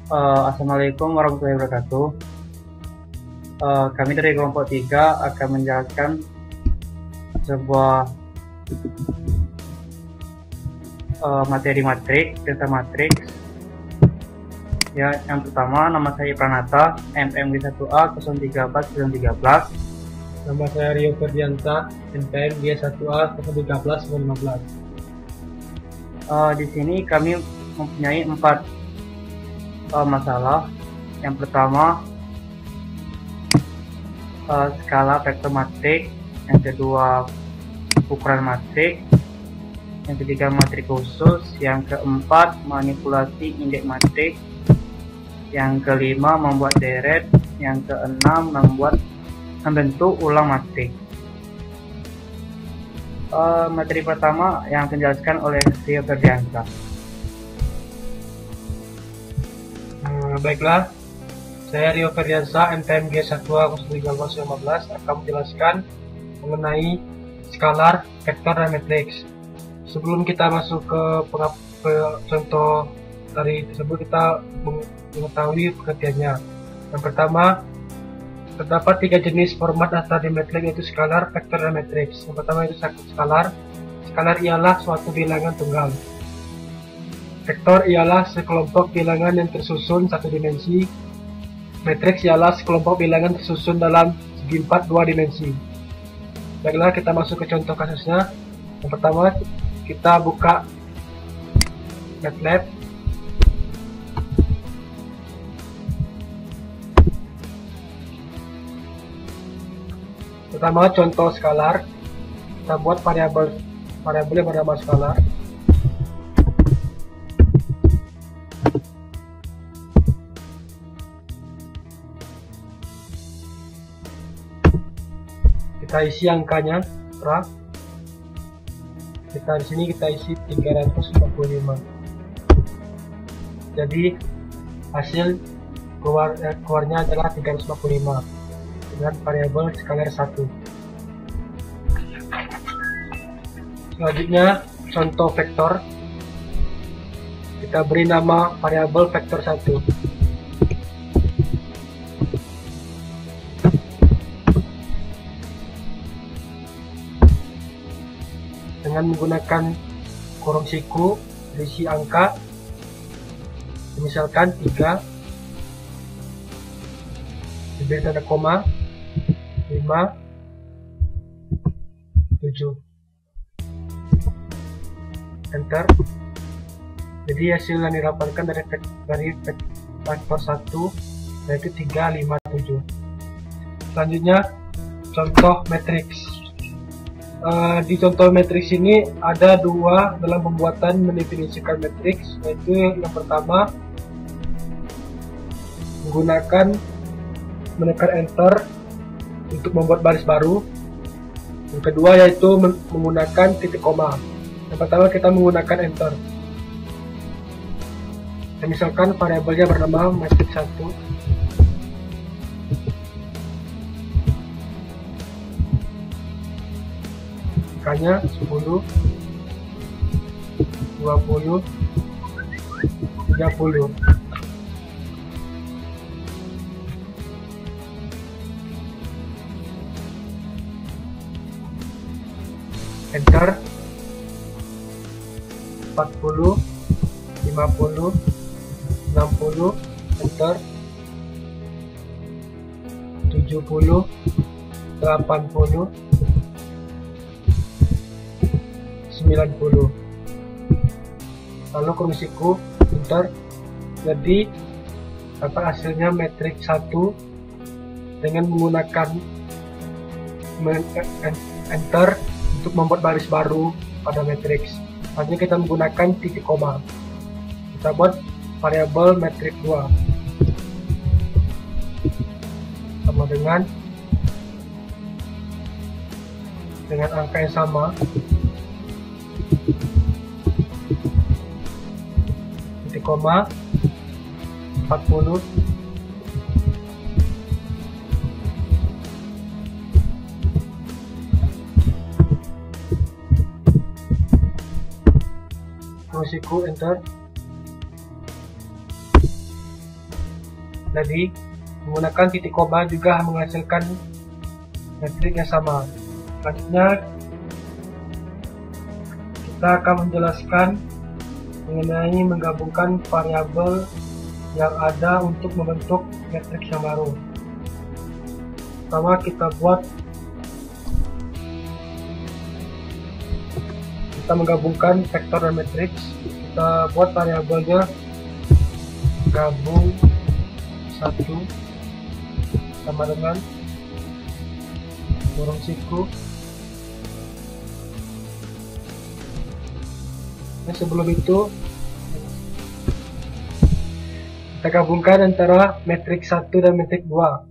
Assalamualaikum warahmatullahi wabarakatuh. Kami dari kelompok 3 akan menjelaskan sebuah materi matriks, tentang matriks. Ya, yang pertama, nama saya Pranata, NPM-G1A 034013. Nama saya Rio Ferdiansa, NPM G1A 01315. Di sini kami mempunyai 4 masalah. Yang pertama, skala vektor matrik. Yang kedua, ukuran matrik. Yang ketiga, matrik khusus. Yang keempat, manipulasi indeks matrik. Yang kelima, membuat deret. Yang keenam, membentuk ulang matrik. Materi pertama yang akan dijelaskan oleh Rio Ferdiansa. Baiklah, saya Rio Ferdiansa, NPM G1A 01315 akan menjelaskan mengenai skalar, vektor, dan matriks. Sebelum kita masuk ke contoh dari tersebut, kita mengetahui pengertiannya. Yang pertama, terdapat 3 jenis format data di matriks, yaitu skalar, vektor, dan matriks. Yang pertama itu skalar. Skalar ialah suatu bilangan tunggal. Vektor ialah sekelompok bilangan yang tersusun satu dimensi. Matriks ialah sekelompok bilangan tersusun dalam segi 4 2 dimensi. Baiklah, kita masuk ke contoh kasusnya. Yang pertama, kita buka MATLAB. Pertama, contoh skalar. Kita buat variabel yang bernama skalar. Kita isi angkanya, kita di sini kita isi 345. Jadi hasil keluarnya adalah 345 dengan variabel skalar 1. Selanjutnya contoh vektor. Kita beri nama variabel vektor 1. Dengan menggunakan kurung siku, berisi angka, misalkan 3, diberi tanda koma, 5, 7, enter. Jadi hasil yang didapatkan dari vektor 1 yaitu 3, 5, 7. Selanjutnya contoh matriks. Di contoh matriks ini ada 2 dalam pembuatan mendefinisikan matriks, yaitu yang pertama menekan enter untuk membuat baris baru. Yang kedua yaitu menggunakan titik koma. Yang pertama kita menggunakan enter. Dan misalkan variabelnya bernama matriks 1. Angkanya 10, 20, 30. Enter. 40, 50, 60, enter. 70, 80, 90. Lalu kurung enter. Jadi apa hasilnya matriks 1 dengan menggunakan enter untuk membuat baris baru pada matriks. Selanjutnya kita menggunakan titik koma. Kita buat variabel matriks 2 sama dengan angka yang sama. Titik koma 40, kurung siku enter. tadi, menggunakan titik koma juga menghasilkan metrik yang sama. Selanjutnya kita akan menjelaskan mengenai menggabungkan variabel yang ada untuk membentuk matriks yang baru. Pertama kita menggabungkan vektor dan matriks. Kita buat variabelnya gabung 1 sama dengan kurung siku. Nah, sebelum itu kita gabungkan antara matriks 1 dan matriks 2.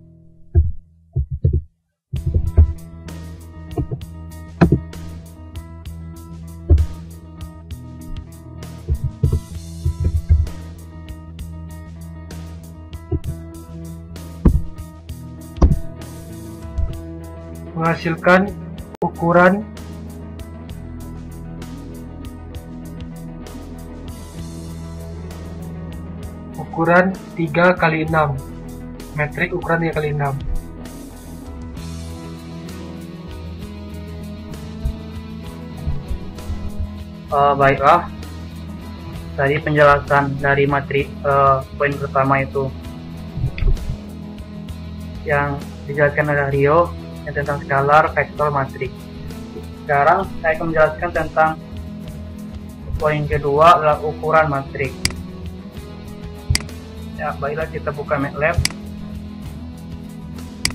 Menghasilkan ukuran ukuran 3x6, metrik ukuran 3x6. Baiklah, tadi penjelasan dari materi poin pertama itu yang dijelaskan oleh Rio tentang skalar, vektor, matrik. Sekarang saya akan menjelaskan tentang poin kedua adalah ukuran matrik. Ya, baiklah kita buka MATLAB.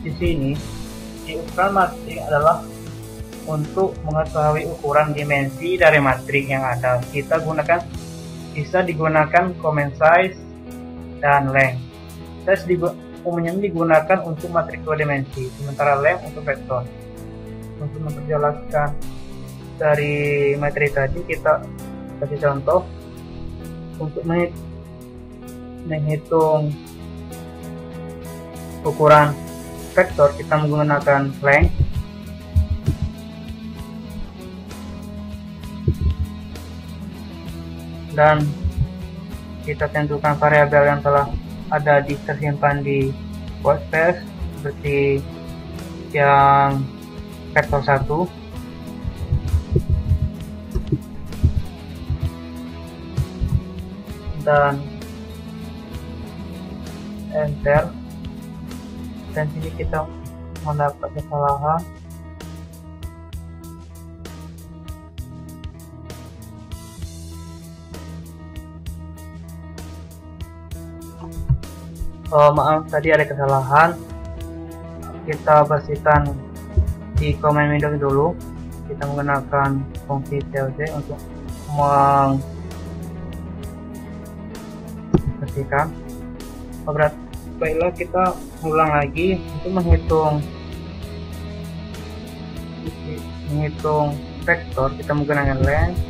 Di sini, ukuran matrik adalah untuk mengetahui ukuran dimensi dari matrik yang ada. Bisa digunakan comment size dan length. Size umumnya digunakan untuk matrik 2 dimensi, sementara length untuk vektor. Untuk memperjelaskan dari materi tadi, kita kasih contoh untuk menghitung ukuran vektor. Kita menggunakan length dan kita tentukan variabel yang telah ada tersimpan di workspace seperti yang vektor 1. Dan enter, dan sini kita mendapat kesalahan. Maaf, tadi ada kesalahan. Kita bersihkan di command window dulu. Kita menggunakan fungsi clc untuk membersihkan. Baiklah, kita ulang lagi untuk menghitung vektor. Kita menggunakan length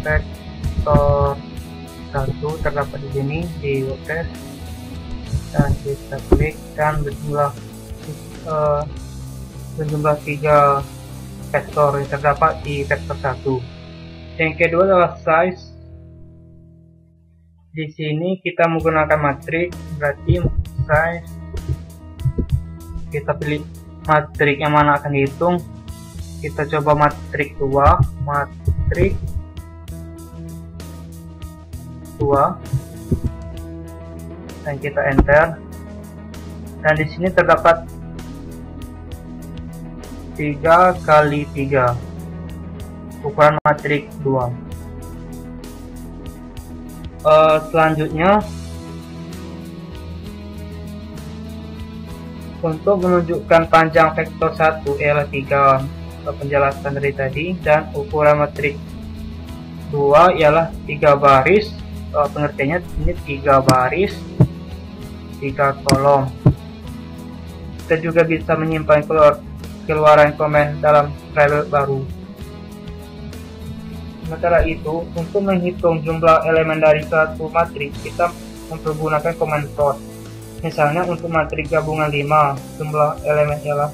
vektor 1 terdapat di sini di workspace, dan kita klik dan berjumlah 3 vektor yang terdapat di vektor 1. Yang kedua adalah size. Di sini kita menggunakan matrik, berarti size kita pilih matrik yang mana akan dihitung. Kita coba matrik 2, dan kita enter, dan di sini terdapat 3x3 ukuran matrik 2. Selanjutnya untuk menunjukkan panjang vektor 1 ialah 3 penjelasan dari tadi, dan ukuran matrik 2 ialah 3 baris. Pengertiannya ini 3 baris 3 kolom. Kita juga bisa menyimpan keluaran komen dalam file baru. Sementara itu, untuk menghitung jumlah elemen dari suatu matrik, kita mempergunakan command plot. Misalnya untuk matrik gabungan 5, jumlah elemen ialah,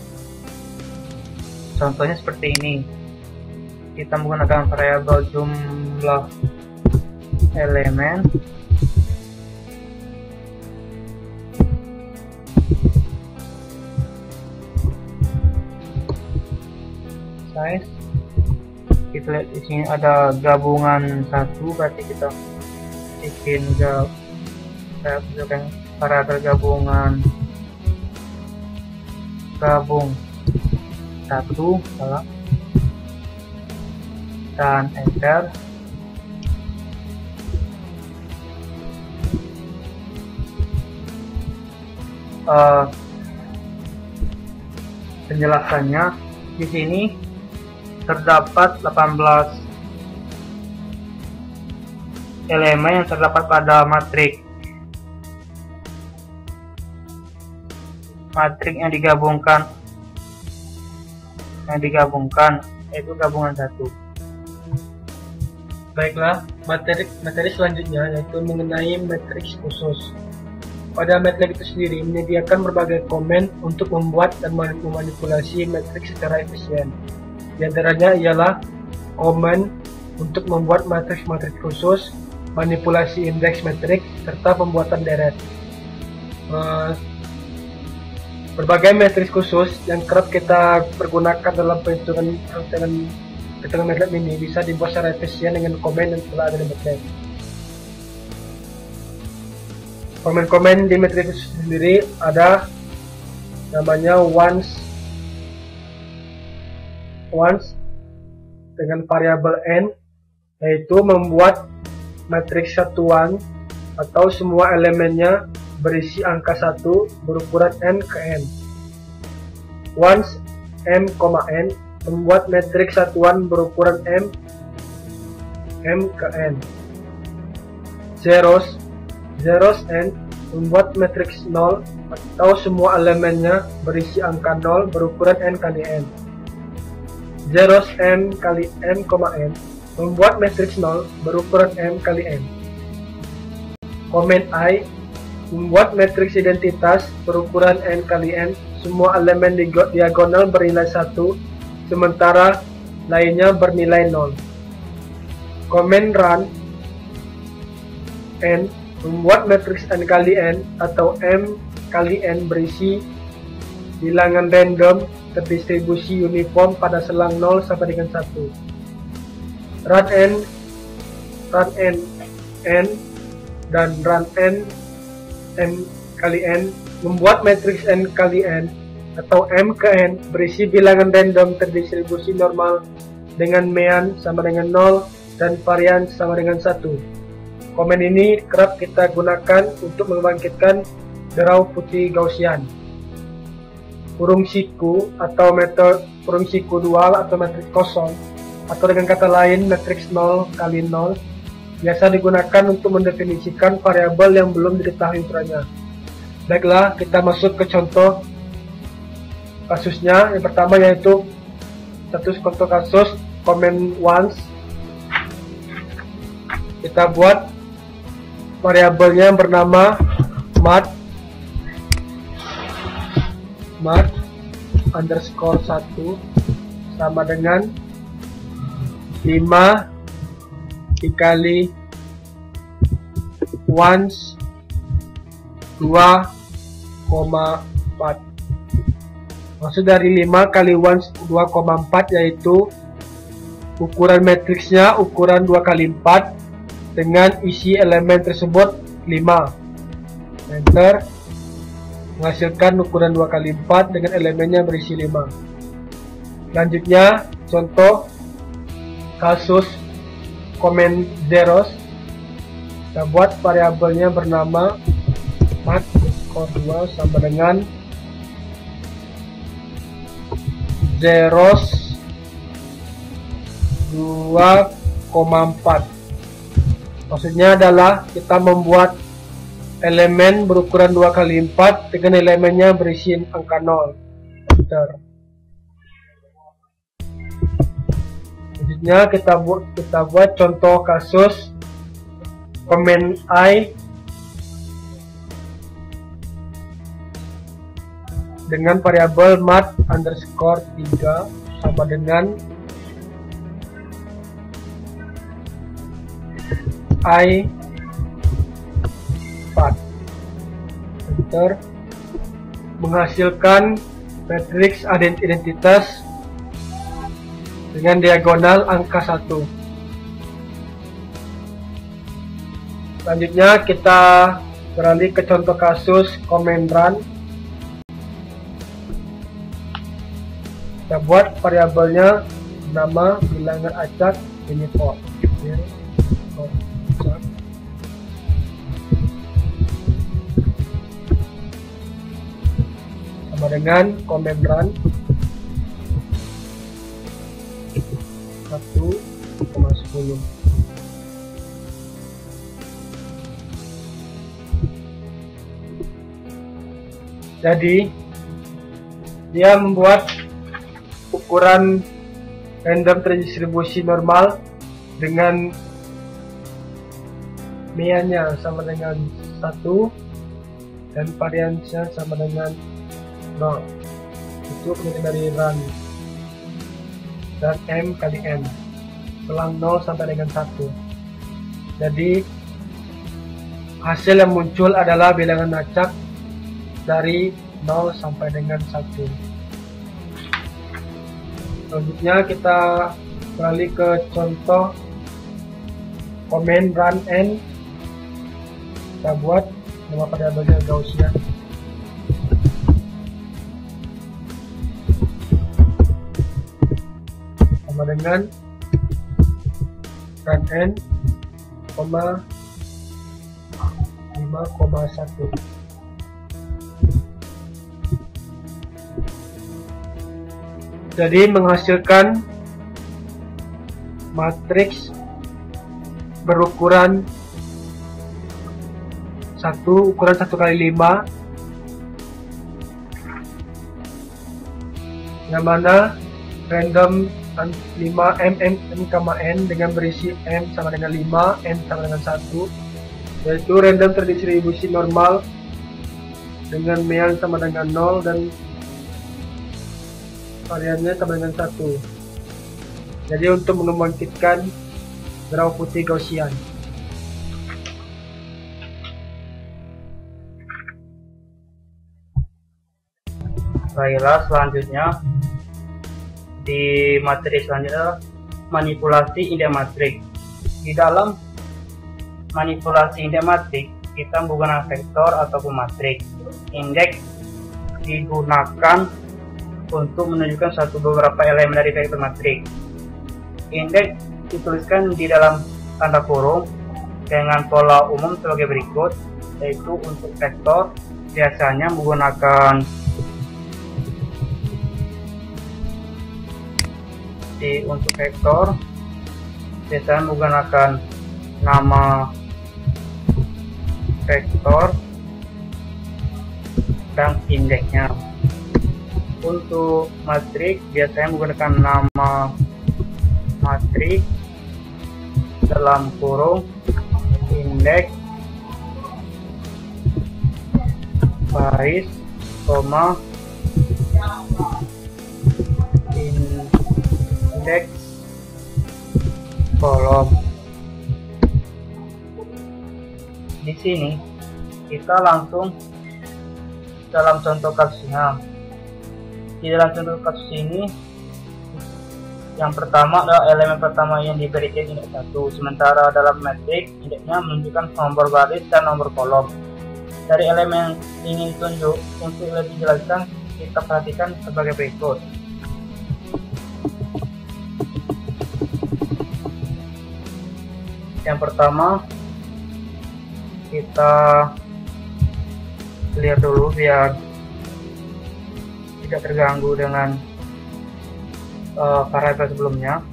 contohnya seperti ini. Kita menggunakan variabel jumlah elemen size. Kita lihat di sini ada gabungan satu, berarti kita bikin parameter gabung satu, salah, dan enter. Penjelasannya di sini terdapat 18 elemen yang terdapat pada matriks yang digabungkan yaitu gabungan satu. Baiklah, materi selanjutnya yaitu mengenai matriks khusus. Pada matriks itu sendiri menyediakan berbagai komen untuk membuat dan memanipulasi matriks secara efisien. Di antaranya ialah komen untuk membuat matriks khusus, manipulasi indeks matriks, serta pembuatan deret. Berbagai matriks khusus yang kerap kita pergunakan dalam perhitungan MATLAB ini bisa dibuat secara efisien dengan komen yang telah ada di MATLAB. Komen-komen di matriks sendiri ada namanya once dengan variabel n, yaitu membuat matriks satuan atau semua elemennya berisi angka 1 berukuran n ke n. Once m, n membuat matriks satuan berukuran m ke n. Zeros n membuat matriks 0 atau semua elemennya berisi angka 0 berukuran n kali n. Zeros n kali m, n membuat matriks 0 berukuran m kali n. Komen I membuat matriks identitas berukuran n kali n, semua elemen diagonal bernilai 1, sementara lainnya bernilai 0. Komen run n membuat matriks n kali n atau m kali n berisi bilangan random terdistribusi uniform pada selang 0 sampai dengan 1. Run n dan run n m kali n membuat matriks n kali n atau m ke n berisi bilangan random terdistribusi normal dengan mean sama dengan 0 dan varian sama dengan 1. Komen ini kerap kita gunakan untuk membangkitkan derau putih Gaussian. Kurung siku atau metode kurung siku dual atau matriks kosong, atau dengan kata lain matriks 0 kali 0, biasa digunakan untuk mendefinisikan variabel yang belum diketahui ukurannya. Baiklah, kita masuk ke contoh kasusnya. Yang pertama yaitu contoh kasus comment once. Kita buat variabelnya bernama mat underscore 1 sama dengan 5 dikali once 2,4. Maksud dari 5 kali once 2,4 yaitu ukuran matriksnya ukuran 2 kali 4 dengan isi elemen tersebut 5. Enter. Menghasilkan ukuran 2 kali 4 dengan elemennya berisi 5. Selanjutnya contoh kasus comment zeros. Kita buat variabelnya bernama mat underscore 2 sama dengan zeros 2,4. Maksudnya adalah kita membuat elemen berukuran 2 kali 4 dengan elemennya berisi angka 0. Enter. Selanjutnya kita buat contoh kasus comment I dengan variabel mat underscore 3 sama dengan I 4. Enter. menghasilkan matriks identitas dengan diagonal angka 1. Selanjutnya kita beralih ke contoh kasus command run. Kita buat variabelnya nama bilangan acak ini for. Sama dengan command run 1,10. Jadi dia membuat ukuran random terdistribusi normal dengan mean-nya sama dengan 1 dan variansinya sama dengan 0. Itu kemudian dari run dan m kali n selang 0 sampai dengan 1. Jadi hasil yang muncul adalah bilangan acak dari 0 sampai dengan 1. Selanjutnya kita beralih ke contoh command run n. Kita buat nama variabelnya Gaussian. Sama dengan run n, 5,1. Jadi menghasilkan matriks berukuran 1 kali 5, yang mana random 5 m n dengan berisi m sama dengan 5, n sama dengan 1, yaitu random terdistribusi normal dengan mean sama dengan 0 dan variannya sama dengan 1. Jadi untuk membangkitkan graf putih Gaussian. Baiklah, selanjutnya di materi selanjutnya manipulasi indeks matrik. Di dalam manipulasi indeks matrik kita menggunakan vektor ataupun matrik. Indeks digunakan untuk menunjukkan beberapa elemen dari vektor matrik. Indeks dituliskan di dalam tanda kurung dengan pola umum sebagai berikut, yaitu untuk vektor biasanya menggunakan untuk vektor biasanya menggunakan nama vektor dan indeksnya. Untuk matrik biasanya menggunakan nama matrik dalam kurung indeks baris koma indeks kolom. Di sini kita langsung dalam contoh kasusnya. Di dalam contoh kasus ini, yang pertama adalah elemen pertama yang diberikan indeks 1, sementara dalam matrik indeksnya menunjukkan nomor baris dan nomor kolom. Dari elemen yang ingin tunjuk, untuk lebih jelaskan kita perhatikan sebagai berikut. Yang pertama kita clear dulu biar tidak terganggu dengan variabel sebelumnya.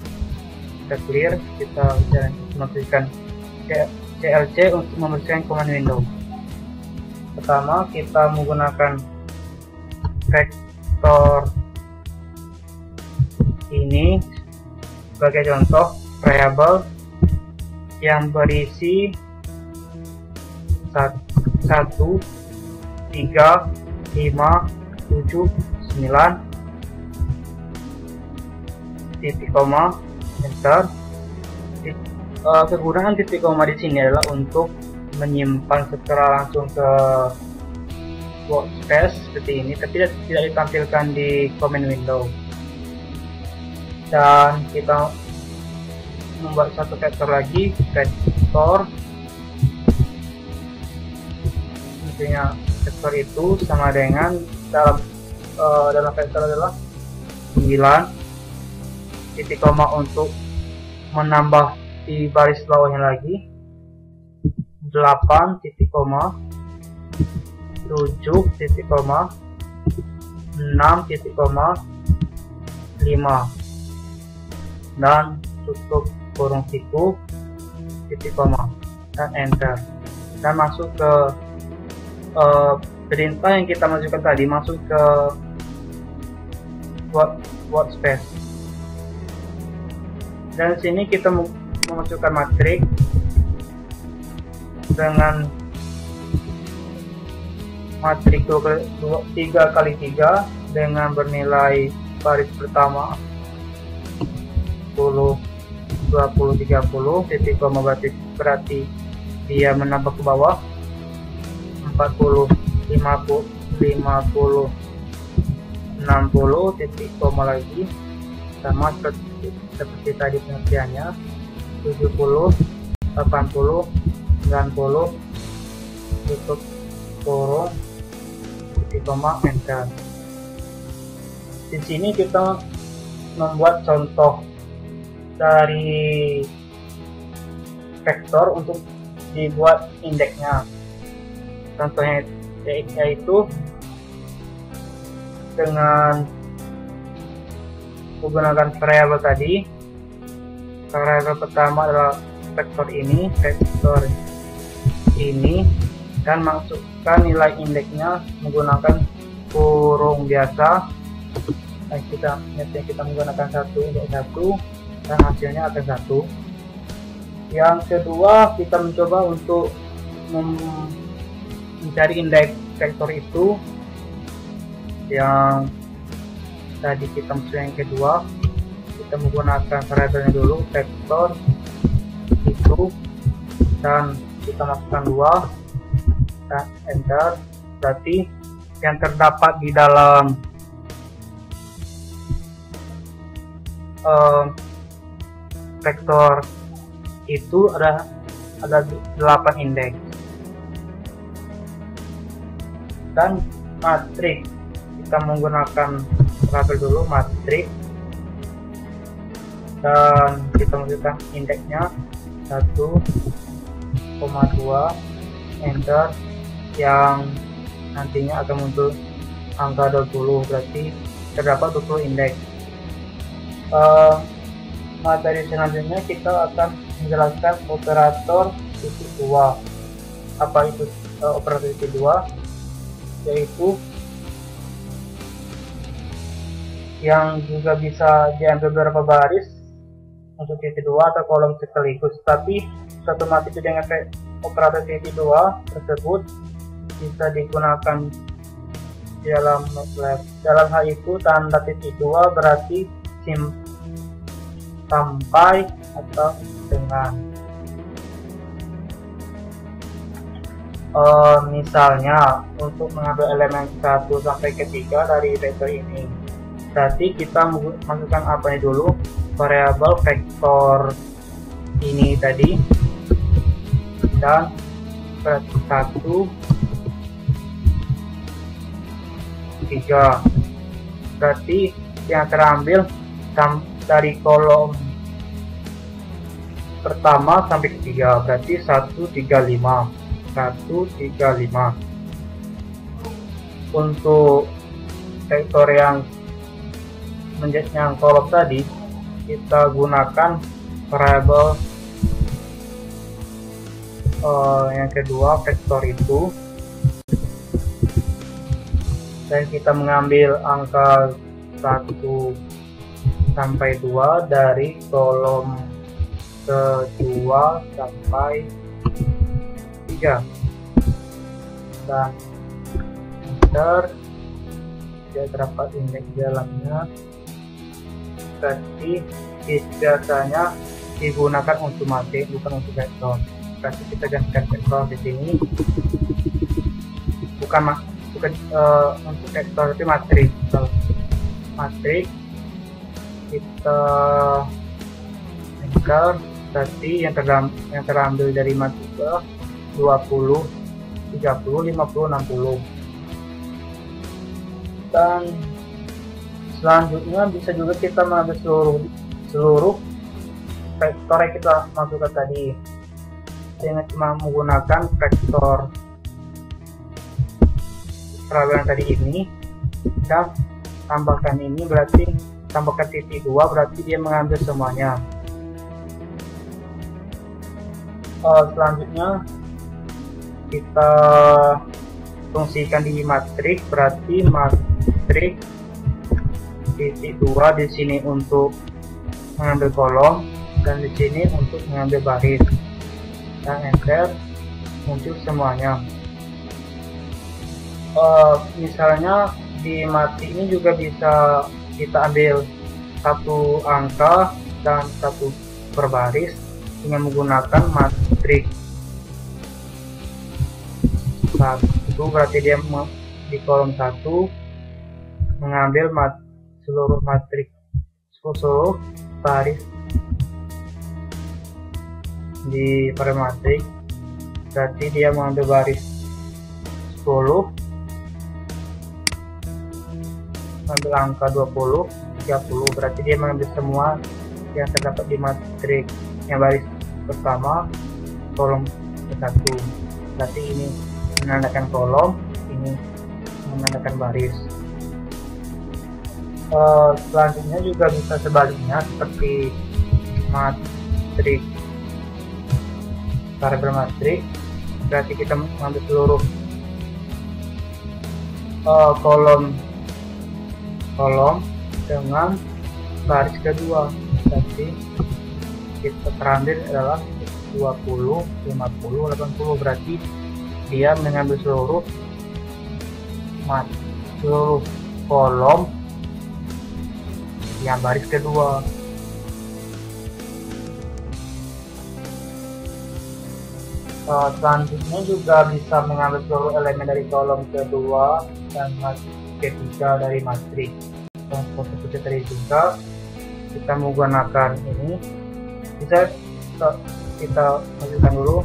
Kita clear, kita membersihkan CLC untuk membersihkan command window. Pertama kita menggunakan vektor ini sebagai contoh variabel yang berisi 1, 3, 5, 7, 9, titik koma, enter. Kegunaan titik koma di sini adalah untuk menyimpan secara langsung ke workspace seperti ini, tapi tidak ditampilkan di command window. Dan kita membuat satu vektor lagi, vektor, intinya vektor itu sama dengan dalam vektor adalah 9 titik koma untuk menambah di baris bawahnya lagi, 8 titik koma, 7 titik koma, 6 titik koma, 5, dan tutup kurung siku titik koma dan enter, dan masuk ke perintah yang kita masukkan tadi, masuk ke workspace. Dan sini kita memasukkan matrik dengan matrik 3x3 dengan bernilai baris pertama 10, 20, 30, titik koma berarti dia menambah ke bawah 40, 50, 50, 60, titik koma lagi sama seperti tadi pengertiannya, 70, 80, 90, tutup kurung titik koma enter. Di sini kita membuat contoh dari vektor untuk dibuat indeksnya. Contohnya yaitu dengan menggunakan variabel tadi. Variabel pertama adalah vektor ini, dan masukkan nilai indeksnya menggunakan kurung biasa. Nah, kita menggunakan indeks 1 dan hasilnya akan 1. Yang kedua, kita mencoba untuk mencari indeks vektor itu yang tadi kita masuk yang kedua. Kita menggunakan variabelnya dulu, vektor itu, dan kita masukkan 2 dan enter. Berarti yang terdapat di dalam vektor itu ada 8 indeks. Dan matrik, kita menggunakan variabel dulu matrik, dan kita masukkan indeksnya 1,2 enter, yang nantinya akan muncul angka 20, berarti terdapat 20 indeks. Materi selanjutnya kita akan menjelaskan operator titik 2. Apa itu operator titik 2? Yaitu yang juga bisa diambil beberapa baris untuk titik 2 atau kolom sekaligus, tapi satu materi dengan operator titik 2 tersebut bisa digunakan di dalam MATLAB. Dalam hal itu tanda titik 2 berarti sampai atau dengan. Misalnya untuk mengambil elemen 1 sampai ke 3 dari vektor ini, berarti kita masukkan apa ini dulu, variabel vektor ini tadi, dan 1, 3, berarti yang terambil dari kolom pertama sampai ketiga, berarti 135. Untuk vektor yang menjadi kolom tadi, kita gunakan variabel yang kedua, vektor itu, dan kita mengambil angka 1 sampai 2 dari kolom kedua sampai 3, dan enter. Tidak terdapat indeks dalamnya, berarti biasanya digunakan untuk matrik, bukan untuk vektor. Berarti kita gantikan vektor di sini, untuk vektor itu matrik. Matrik kita enter, berarti yang terambil dari matrix 20, 30, 50, 60. Dan selanjutnya bisa juga kita mengambil seluruh vektor yang kita masukkan tadi dengan cuma menggunakan vektor perawalan tadi ini dan tambahkan ini, berarti tambahkan titik 2, berarti dia mengambil semuanya. Selanjutnya kita fungsikan di matrik, berarti matrik titik 2 di sini untuk mengambil kolom dan di sini untuk mengambil baris, dan enter, muncul semuanya. Misalnya di matrik ini juga bisa kita ambil satu angka dan satu berbaris dengan menggunakan matrik satu, berarti dia di kolom 1 mengambil seluruh matrik, seluruh baris di pada matrik, berarti dia mengambil baris 10, mengambil angka 20, 30, berarti dia mengambil semua yang terdapat di matrik yang baris pertama kolom ke-1, berarti ini menandakan kolom, ini menandakan baris. Selanjutnya juga bisa sebaliknya, seperti matrik variabel matrik, berarti kita mengambil seluruh kolom dengan baris kedua, berarti kita terambil adalah 20, 50, 80, berarti dia mengambil seluruh kolom yang baris kedua. Selanjutnya juga bisa mengambil seluruh elemen dari kolom kedua dan ketiga dari matrik. Dan seperti tadi juga kita menggunakan ini, bisa kita masukkan dulu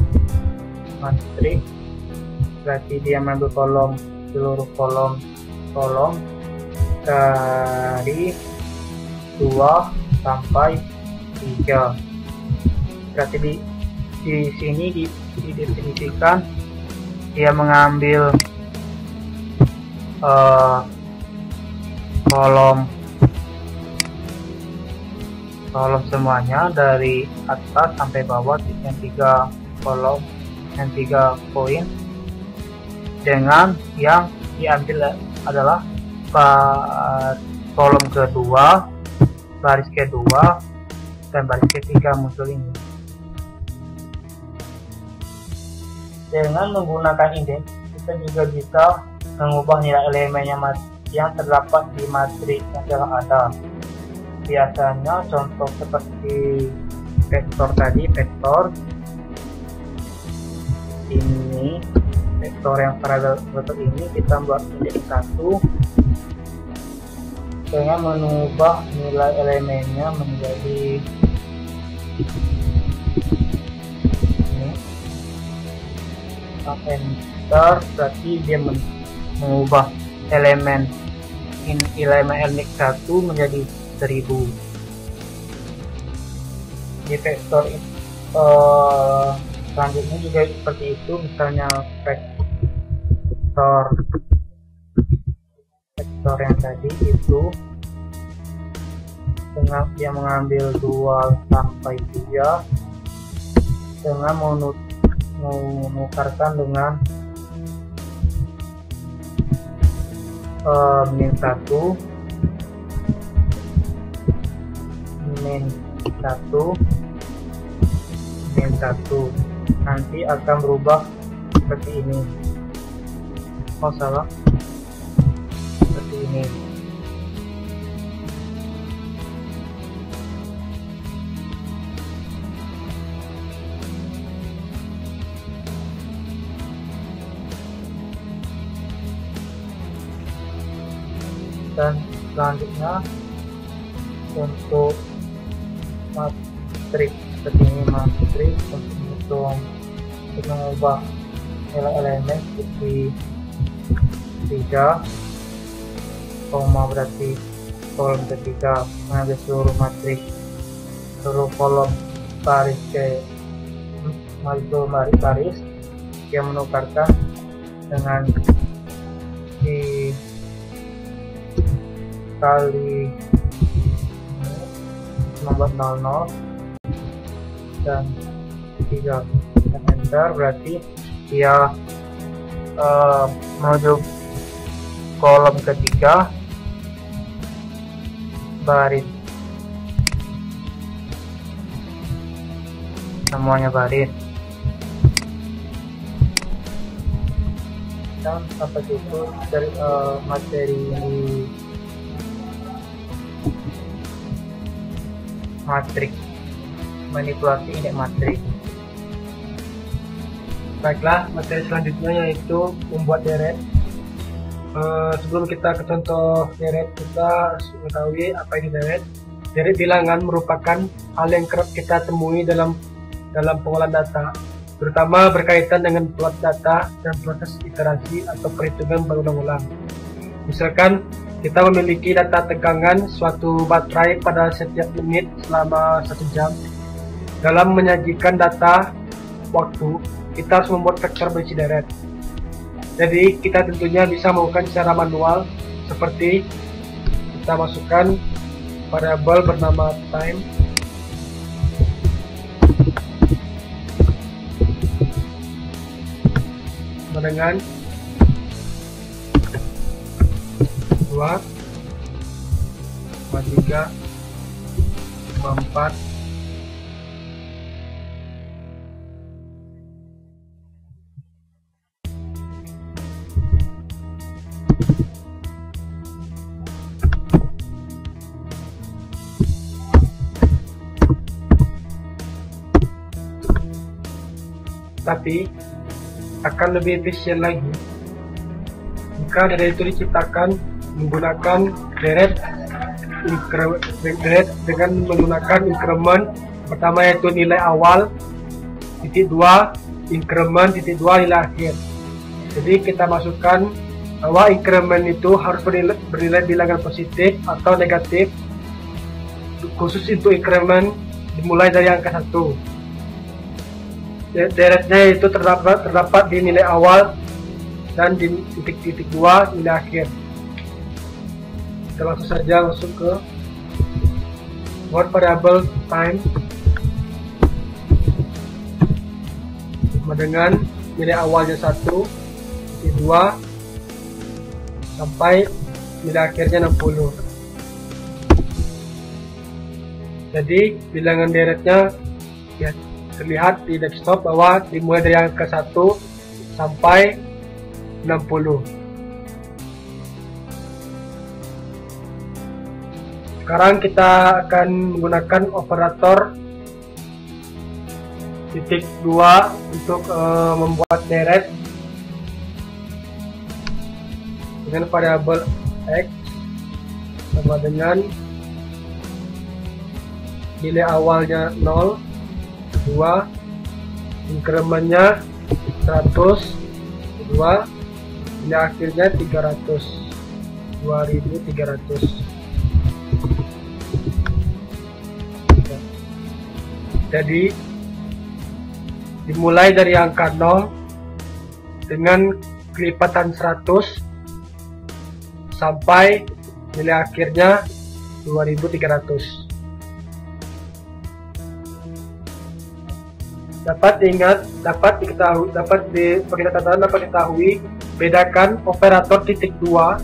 matrik, berarti dia mengambil kolom, seluruh kolom dari 2 sampai 3, berarti di sini didefinisikan dia mengambil kolom semuanya dari atas sampai bawah, yang 3 kolom, yang 3 poin, dengan yang diambil adalah kolom kedua, baris kedua, dan baris ketiga muncul ini. Dengan menggunakan ini kita juga bisa mengubah nilai elemen yang terdapat di matrik yang telah ada. Biasanya contoh seperti vektor tadi, vektor ini, vektor yang variabel ini kita buat menjadi 1 dengan mengubah nilai elemennya menjadi ini, enter, berarti dia mengubah elemen LX1 menjadi 1000. Di vektor selanjutnya juga seperti itu, misalnya vektor yang tadi itu dengan dia mengambil 2 sampai 3 dengan menukarkan dengan min 1, min 1, nanti akan berubah seperti ini. Oh salah, seperti ini. Dan selanjutnya untuk matriks seperti ini, matriks untuk mengubah nilai elemen seperti 3, koma berarti kolom ketiga, mengambil seluruh matriks, seluruh kolom baris ke baris yang menukarkan dengan kali nomor 00 dan 3, dan enter, berarti dia menuju kolom ketiga baris, semuanya baris. Dan sampai itu dari materi matriks, manipulasi indeks matriks. Baiklah, materi selanjutnya yaitu membuat deret. Sebelum kita ke contoh deret, kita harus mengetahui apa itu deret. Deret bilangan merupakan hal yang kerap kita temui dalam pengolahan data, terutama berkaitan dengan plot data dan proses iterasi atau perhitungan berulang-ulang. Misalkan kita memiliki data tegangan suatu baterai pada setiap menit selama 1 jam. Dalam menyajikan data waktu, kita harus membuat vektor berisi deret. Jadi kita tentunya bisa melakukan secara manual, seperti kita masukkan variabel bernama time dengan 2, 3, 4, tapi akan lebih efisien lagi jika deret itu diciptakan menggunakan deret dengan menggunakan increment pertama, yaitu nilai awal titik 2, increment titik 2 nilai akhir. Jadi kita masukkan bahwa increment itu harus bernilai bilangan positif atau negatif. Khusus untuk increment dimulai dari angka 1. Deretnya itu terdapat di nilai awal dan di titik-titik 2 nilai akhir. Kita langsung saja masuk ke word variable time dengan nilai awalnya 1, titik 2 sampai nilai akhirnya 60. Jadi bilangan deretnya ya terlihat di desktop bahwa dimulai dari angka 1 sampai 60. Sekarang kita akan menggunakan operator titik 2 untuk membuat deret dengan variabel x sama dengan nilai awalnya 0, 2, incrementnya 100, 2, nilai akhirnya 300, 2300. Jadi dimulai dari angka 0 dengan kelipatan 100 sampai nilai akhirnya 2300. Dapat diketahui, bedakan operator titik 2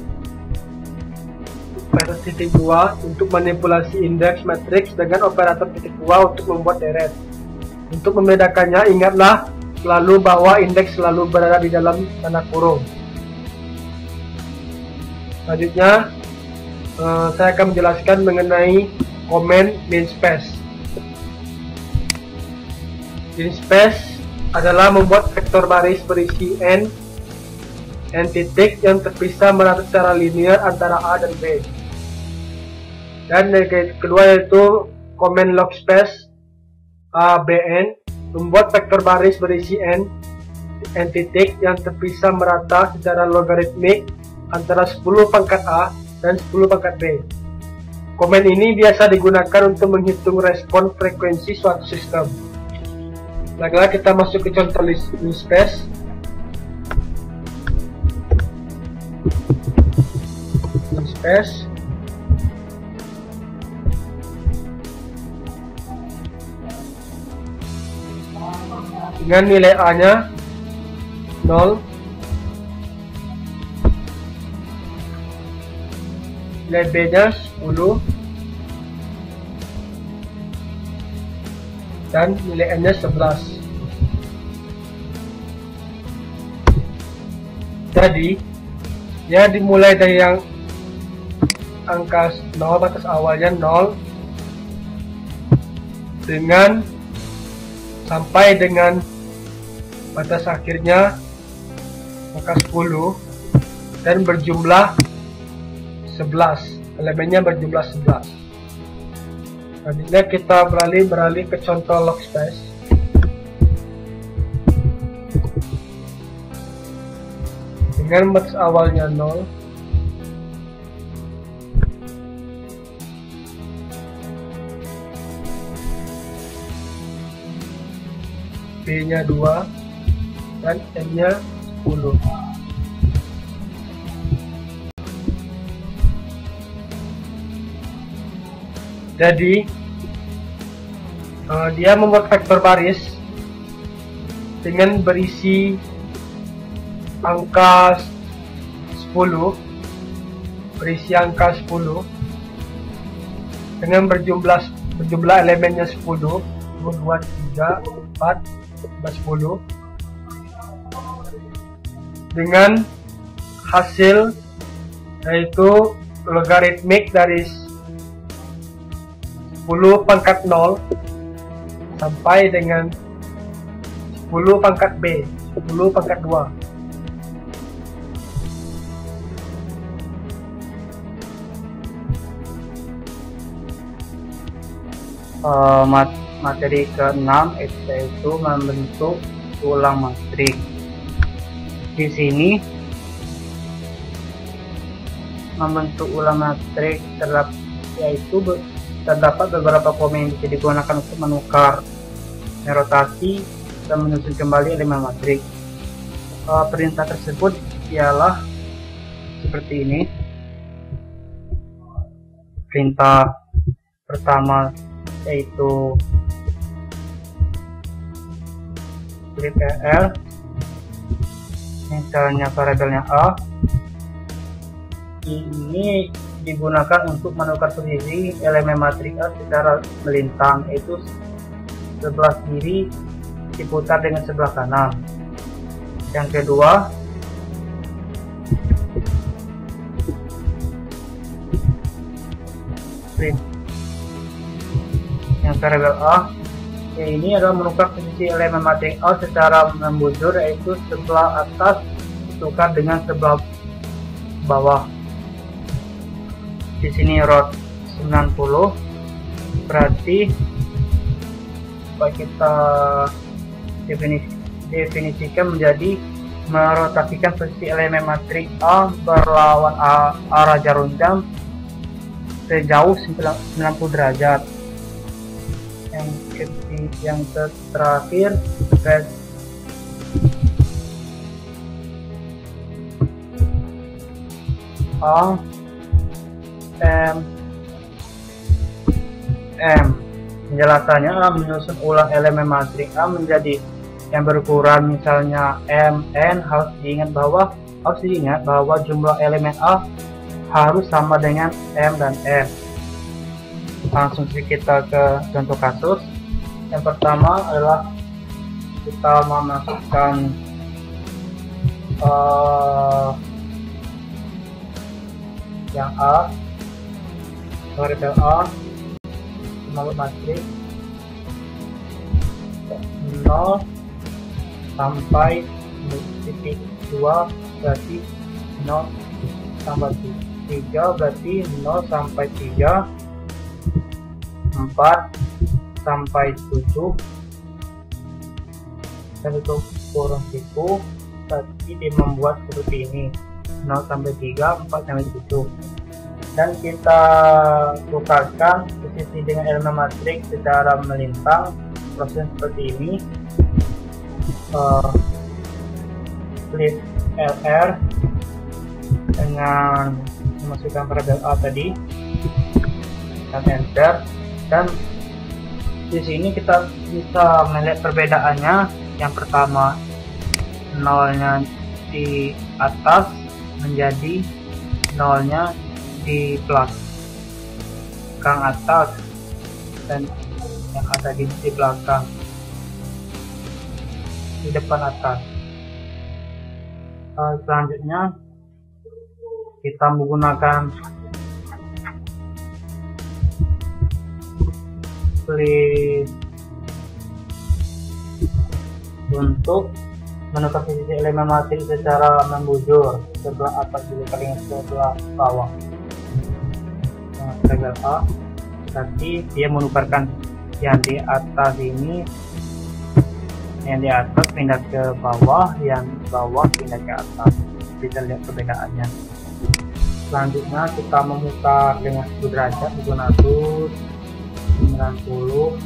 untuk manipulasi indeks matriks dengan operator titik 2 untuk membuat deret. Untuk membedakannya, ingatlah selalu bahwa indeks selalu berada di dalam tanda kurung. Selanjutnya, saya akan menjelaskan mengenai komen linspace. Linspace adalah membuat vektor baris berisi n N titik yang terpisah merata secara linear antara A dan B. Dan yang kedua yaitu comment log space ABN, membuat vektor baris berisi N titik yang terpisah merata secara logaritmik antara 10 pangkat A dan 10 pangkat B. Komen ini biasa digunakan untuk menghitung respon frekuensi suatu sistem. Baiklah, kita masuk ke contoh list space. Dengan nilai A nya 0, nilai B nya 10, dan nilai N nya 11. Jadi ya dimulai dari yang angka 0, batas awalnya 0, dengan sampai dengan batas akhirnya angka 10 dan berjumlah 11, elemennya berjumlah 11. Selanjutnya kita beralih ke contoh log space. Dengan batas awalnya 0, B nya 2, dan N nya 10. Jadi dia membuat vektor baris dengan berisi angka 10, dengan berjumlah elemennya 10, 1, 2, 3, 4, 10, dengan hasil yaitu logaritmik dari 10 pangkat 0 sampai dengan 10 pangkat B, 10 pangkat 2. Materi ke-6 yaitu membentuk ulang matriks. Di sini membentuk ulang matriks terdapat beberapa komen yang bisa digunakan untuk menukar, merotasi, dan menyusun kembali elemen matriks. Perintah tersebut ialah seperti ini. Perintah pertama yaitu L, misalnya variabelnya A, ini digunakan untuk menukar posisi elemen matriks A secara melintang, yaitu sebelah kiri diputar dengan sebelah kanan. Yang kedua, yang variabel A, ini adalah menukar posisi elemen matriks A secara membujur, yaitu sebelah atas ditukar dengan sebelah bawah. Di sini rot 90, berarti kita definisikan menjadi merotasikan posisi elemen matriks A berlawan arah jarum jam sejauh 90 derajat. Yang terakhir space A M. Penjelasannya menyusun ulang elemen matriks A menjadi yang berukuran misalnya M, N. Harus diingat bahwa jumlah elemen A harus sama dengan M dan N. Langsung kita ke contoh kasus. Yang pertama adalah kita memasukkan yang A, variabel A, menurut matriks 0 sampai titik 2 berarti 0 tambah 3 berarti 0 sampai 3, 4 sampai 7, dan untuk kurung siku berarti dia membuat seperti ini 0 sampai 3, 4 sampai 7, dan kita tukarkan posisi dengan elemen matriks secara melintang. Proses seperti ini, klik LR dengan memasukkan variabel A tadi dan enter, dan di sini kita bisa melihat perbedaannya. Yang pertama, nolnya di atas menjadi nolnya di belakang atas, dan yang ada di belakang, di depan atas. Selanjutnya kita menggunakan klik untuk menukar posisi elemen matriks secara membujur, sebelah atas juga paling sebelah bawah. Variabel A, tapi dia menukarkan yang di atas ini, yang di atas pindah ke bawah, yang bawah pindah ke atas. Bisa lihat perbedaannya. Selanjutnya kita memutar dengan 1 derajat menggunakan 90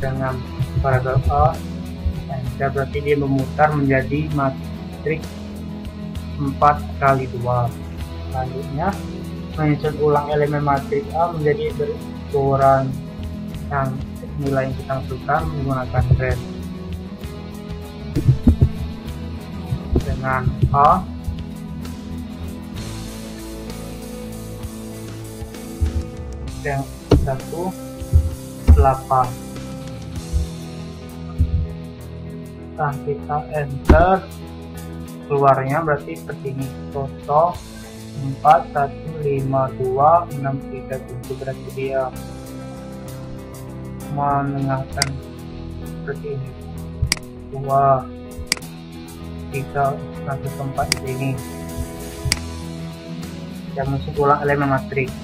dengan variabel A. Dan berarti dia memutar menjadi matriks 4 kali 2. Selanjutnya menyusun ulang elemen matriks A menjadi berukuran yang nilai yang kita masukkan menggunakan range dengan A. Yang 1,8. Nah, kita enter, keluarnya berarti seperti ini, 0,4152,637, berarti dia menengahkan seperti ini, 2, 3, 1, 4 di sini. Yang masuk ulang elemen matriks,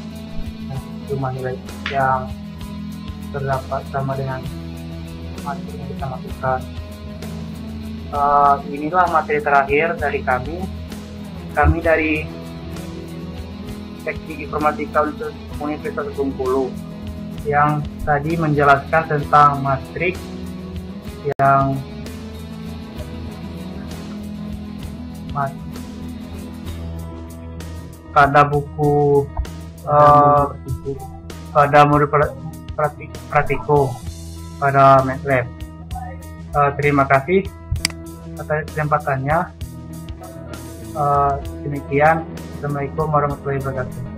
cuma nilai yang terdapat sama dengan matriks yang kita masukkan. Inilah materi terakhir dari kami dari Teknik Informatika Universitas Bengkulu, yang tadi menjelaskan tentang matriks yang pada buku pada modul praktikum pada MATLAB. Terima kasih atas kesempatannya. Demikian, Assalamualaikum warahmatullahi wabarakatuh.